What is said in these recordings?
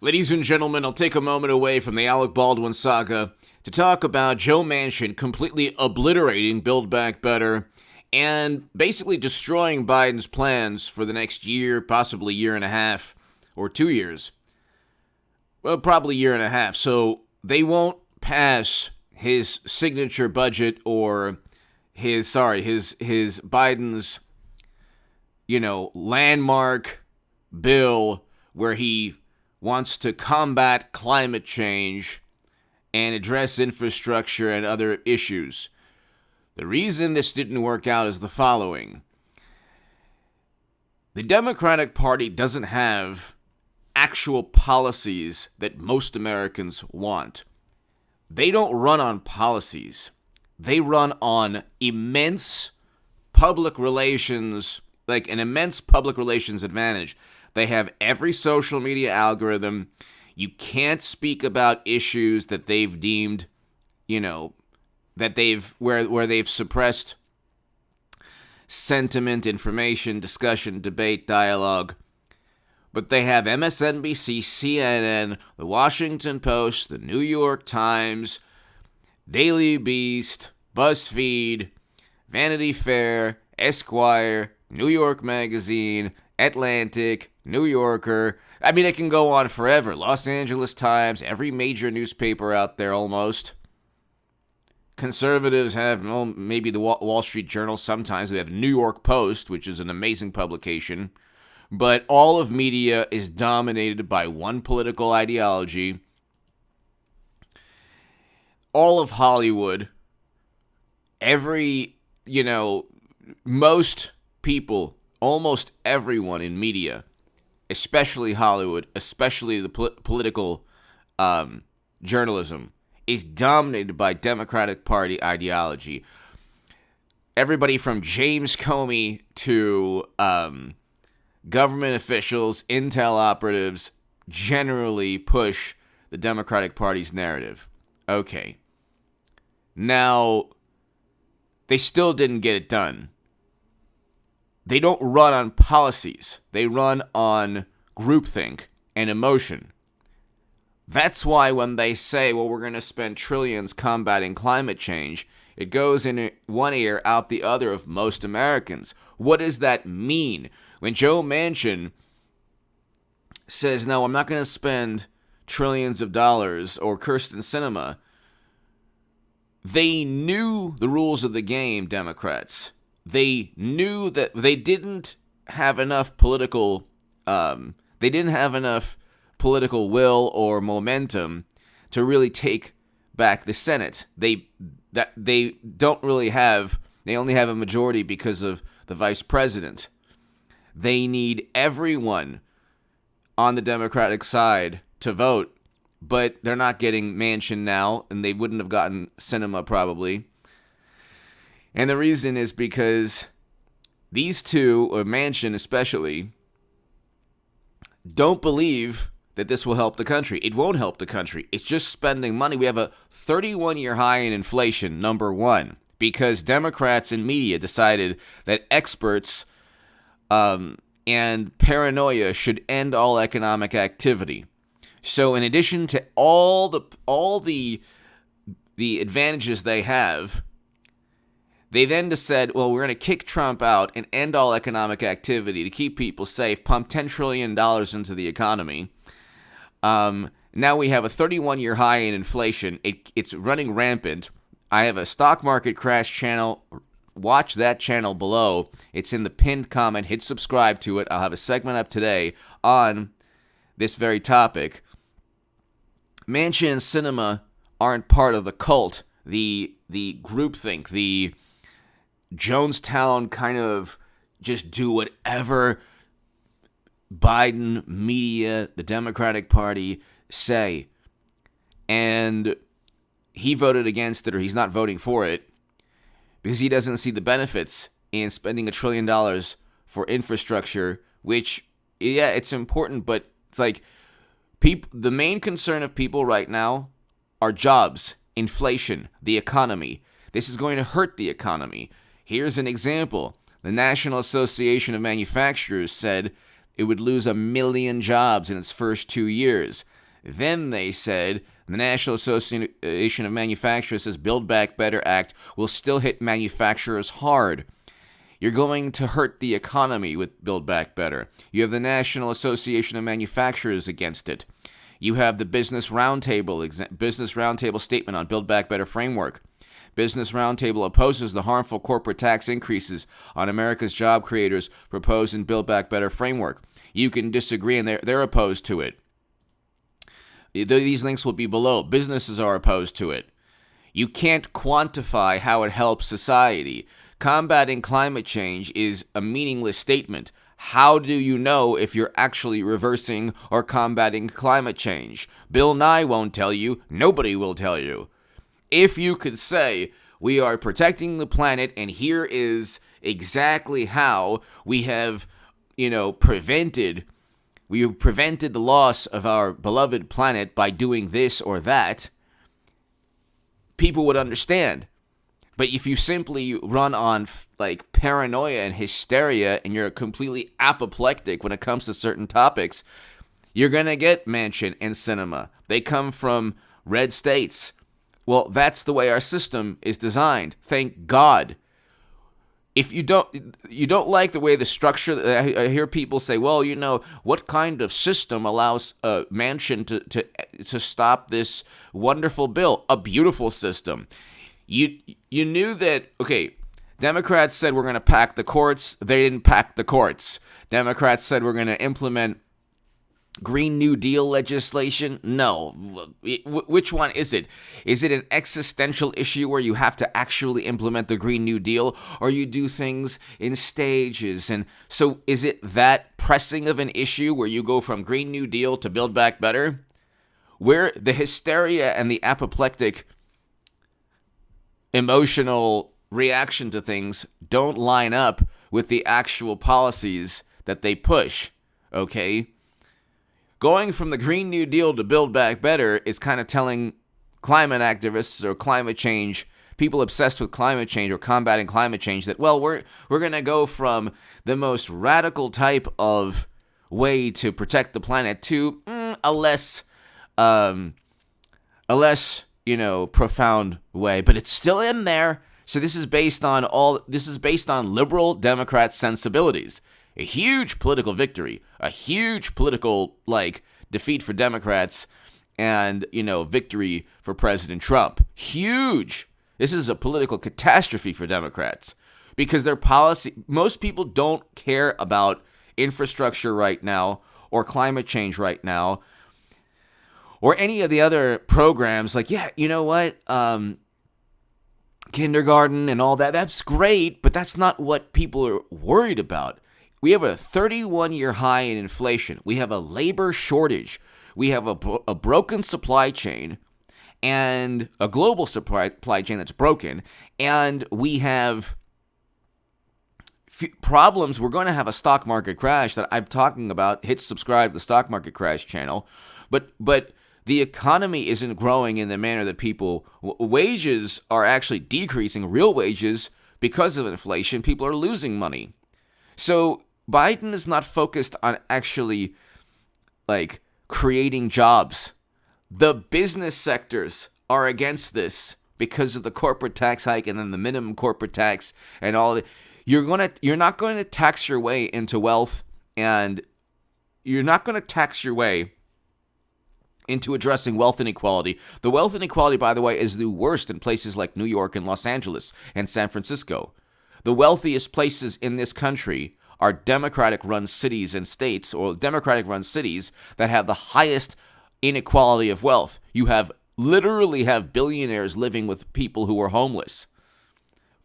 Ladies and gentlemen, I'll take a moment away from the Alec Baldwin saga to talk about Joe Manchin completely obliterating Build Back Better and basically destroying Biden's plans for the next year, possibly year and a half, or 2 years. Well, probably year and a half. So they won't pass his signature budget or his Biden's, landmark bill where he wants to combat climate change and address infrastructure and other issues. The reason this didn't work out is the following. The Democratic Party doesn't have actual policies that most Americans want. They don't run on policies. They run on immense public relations, like an immense public relations advantage. They have every social media algorithm. You can't speak about issues that they've deemed, where they've suppressed sentiment, information, discussion, debate, dialogue. But they have MSNBC, CNN, The Washington Post, The New York Times, Daily Beast, BuzzFeed, Vanity Fair, Esquire, New York Magazine, Atlantic, New Yorker. I mean, it can go on forever. Los Angeles Times, every major newspaper out there almost. Conservatives have, maybe the Wall Street Journal sometimes. They have New York Post, which is an amazing publication. But all of media is dominated by one political ideology. All of Hollywood, most people, almost everyone in media, especially Hollywood, especially the political journalism, is dominated by Democratic Party ideology. Everybody from James Comey to government officials, intel operatives, generally push the Democratic Party's narrative. Okay. Now, they still didn't get it done. They don't run on policies. They run on groupthink and emotion. That's why when they say, well, we're going to spend trillions combating climate change, it goes in one ear, out the other of most Americans. What does that mean? When Joe Manchin says, no, I'm not going to spend trillions of dollars, or Kirsten Sinema, they knew the rules of the game, Democrats. They knew that they didn't have enough political will or momentum to really take back the Senate. They only have a majority because of the vice president. They need everyone on the Democratic side to vote, but they're not getting Manchin now, and they wouldn't have gotten Sinema probably. And the reason is because these two, or Manchin especially, don't believe that this will help the country. It won't help the country. It's just spending money. We have a 31-year high in inflation, number one, because Democrats and media decided that experts and paranoia should end all economic activity. So in addition to all the advantages they have, they then said, well, we're going to kick Trump out and end all economic activity to keep people safe, pump $10 trillion into the economy. Now we have a 31-year high in inflation. It's running rampant. I have a stock market crash channel. Watch that channel below. It's in the pinned comment. Hit subscribe to it. I'll have a segment up today on this very topic. Manchin and Sinema aren't part of the cult, the groupthink, the Jonestown kind of just do whatever Biden, media, the Democratic Party say. And he voted against it, or he's not voting for it, because he doesn't see the benefits in spending $1 trillion for infrastructure, which, yeah, it's important, but it's like the main concern of people right now are jobs, inflation, the economy. This is going to hurt the economy. Here's an example. The National Association of Manufacturers said It would lose 1 million jobs in its first 2 years. Then they said the National Association of Manufacturers says Build Back Better Act will still hit manufacturers hard. You're going to hurt the economy with Build Back Better. You have the National Association of Manufacturers against it. You have the Business Roundtable statement on Build Back Better framework. Business Roundtable opposes the harmful corporate tax increases on America's job creators proposed in Build Back Better framework. You can disagree, and they're opposed to it. These links will be below. Businesses are opposed to it. You can't quantify how it helps society. Combating climate change is a meaningless statement. How do you know if you're actually reversing or combating climate change? Bill Nye won't tell you. Nobody will tell you. If you could say, we are protecting the planet, and here is exactly how we have, prevented the loss of our beloved planet by doing this or that, people would understand. But if you simply run on paranoia and hysteria and you're completely apoplectic when it comes to certain topics, you're going to get Manchin and Sinema. They come from red states. Well, that's the way our system is designed. Thank God. If you don't like the way the structure, I hear people say, well, what kind of system allows Manchin to stop this wonderful bill? A beautiful system. You knew that, okay, Democrats said we're going to pack the courts. They didn't pack the courts. Democrats said we're going to implement Green New Deal legislation? No. Which one is it? Is it an existential issue where you have to actually implement the Green New Deal, or you do things in stages? And so is it that pressing of an issue where you go from Green New Deal to Build Back Better? Where the hysteria and the apoplectic emotional reaction to things don't line up with the actual policies that they push, okay? Going from the Green New Deal to Build Back Better is kind of telling climate activists or climate change, people obsessed with climate change or combating climate change, that, well, we're going to go from the most radical type of way to protect the planet to a less profound way, but it's still in there. So this is based on liberal Democrat sensibilities. A huge political victory, a huge political defeat for Democrats, and victory for President Trump. Huge. This is a political catastrophe for Democrats because their policy. Most people don't care about infrastructure right now or climate change right now, or any of the other programs. Kindergarten and all that. That's great, but that's not what people are worried about. We have a 31-year high in inflation. We have a labor shortage. We have a broken supply chain and a global supply chain that's broken. And we have problems. We're going to have a stock market crash that I'm talking about. Hit subscribe to the Stock Market Crash channel. But the economy isn't growing in the manner that people... Wages are actually decreasing, real wages, because of inflation. People are losing money. So Biden is not focused on actually creating jobs. The business sectors are against this because of the corporate tax hike and then the minimum corporate tax and all. You're not going to tax your way into wealth, and you're not going to tax your way into addressing wealth inequality. The wealth inequality, by the way, is the worst in places like New York and Los Angeles and San Francisco. The wealthiest places in this country are Democratic-run cities and states, or Democratic-run cities that have the highest inequality of wealth. You literally have billionaires living with people who are homeless,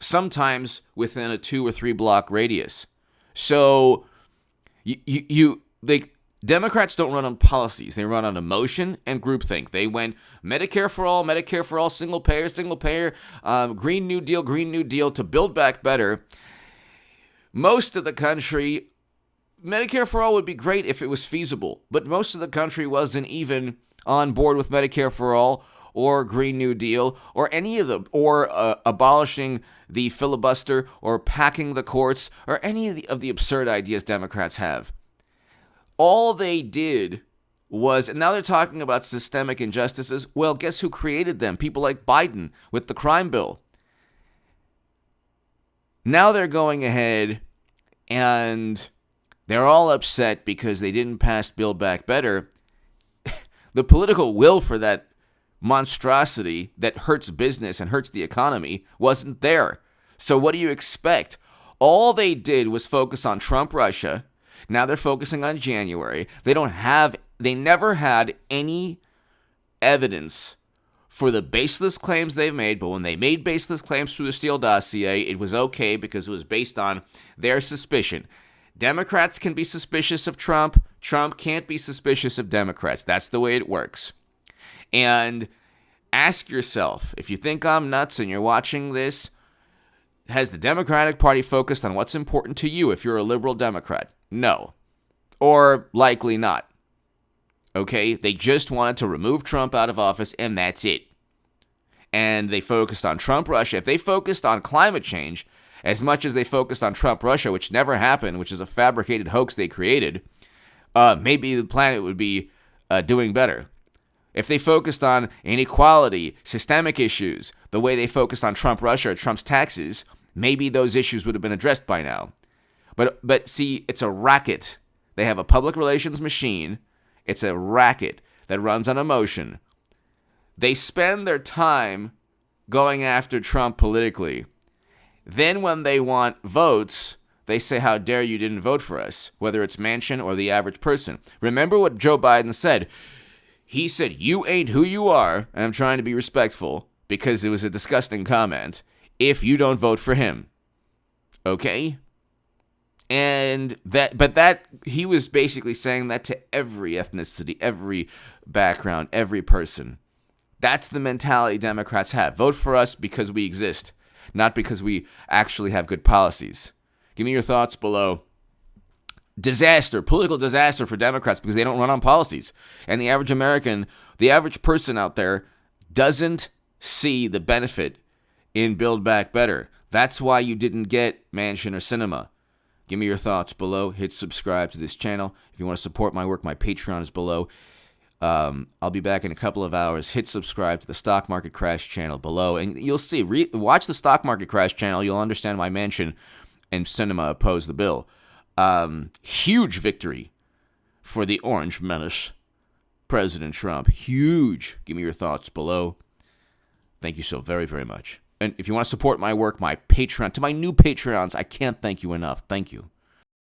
sometimes within a 2 or 3 block radius. So Democrats don't run on policies. They run on emotion and groupthink. They went Medicare for all, single payer, Green New Deal to Build Back Better. Most of the country, Medicare for all would be great if it was feasible, but most of the country wasn't even on board with Medicare for all or Green New Deal or any of them, or abolishing the filibuster or packing the courts or any of the absurd ideas Democrats have. All they did was, and now they're talking about systemic injustices. Well, guess who created them? People like Biden with the crime bill. Now they're going ahead and they're all upset because they didn't pass Build Back Better. The political will for that monstrosity that hurts business and hurts the economy wasn't there. So what do you expect? All they did was focus on Trump-Russia. Now they're focusing on January. They never had any evidence for the baseless claims they've made, but when they made baseless claims through the Steele dossier, it was okay because it was based on their suspicion. Democrats can be suspicious of Trump. Trump can't be suspicious of Democrats. That's the way it works. And ask yourself, if you think I'm nuts and you're watching this, has the Democratic Party focused on what's important to you if you're a liberal Democrat? No. Or likely not. Okay? They just wanted to remove Trump out of office, and that's it. And they focused on Trump-Russia. If they focused on climate change as much as they focused on Trump-Russia, which never happened, which is a fabricated hoax they created, maybe the planet would be doing better. If they focused on inequality, systemic issues, the way they focused on Trump-Russia or Trump's taxes, maybe those issues would have been addressed by now. But see, it's a racket. They have a public relations machine. It's a racket that runs on emotion. They spend their time going after Trump politically. Then when they want votes, they say, how dare you didn't vote for us, whether it's Manchin or the average person. Remember what Joe Biden said. He said, you ain't who you are, and I'm trying to be respectful because it was a disgusting comment, if you don't vote for him. Okay? And that he was basically saying that to every ethnicity, every background, every person. That's the mentality Democrats have. Vote for us because we exist, not because we actually have good policies. Give me your thoughts below. Political disaster for Democrats because they don't run on policies. And the average American, the average person out there doesn't see the benefit in Build Back Better. That's why you didn't get Manchin or Sinema. Give me your thoughts below. Hit subscribe to this channel. If you want to support my work, my Patreon is below. I'll be back in a couple of hours. Hit subscribe to the Stock Market Crash channel below. And you'll see, watch the Stock Market Crash channel. You'll understand why Manchin and Sinema oppose the bill. Huge victory for the Orange Menace, President Trump. Huge. Give me your thoughts below. Thank you so very, very much. And if you want to support my work, my Patreon, to my new Patreons, I can't thank you enough. Thank you.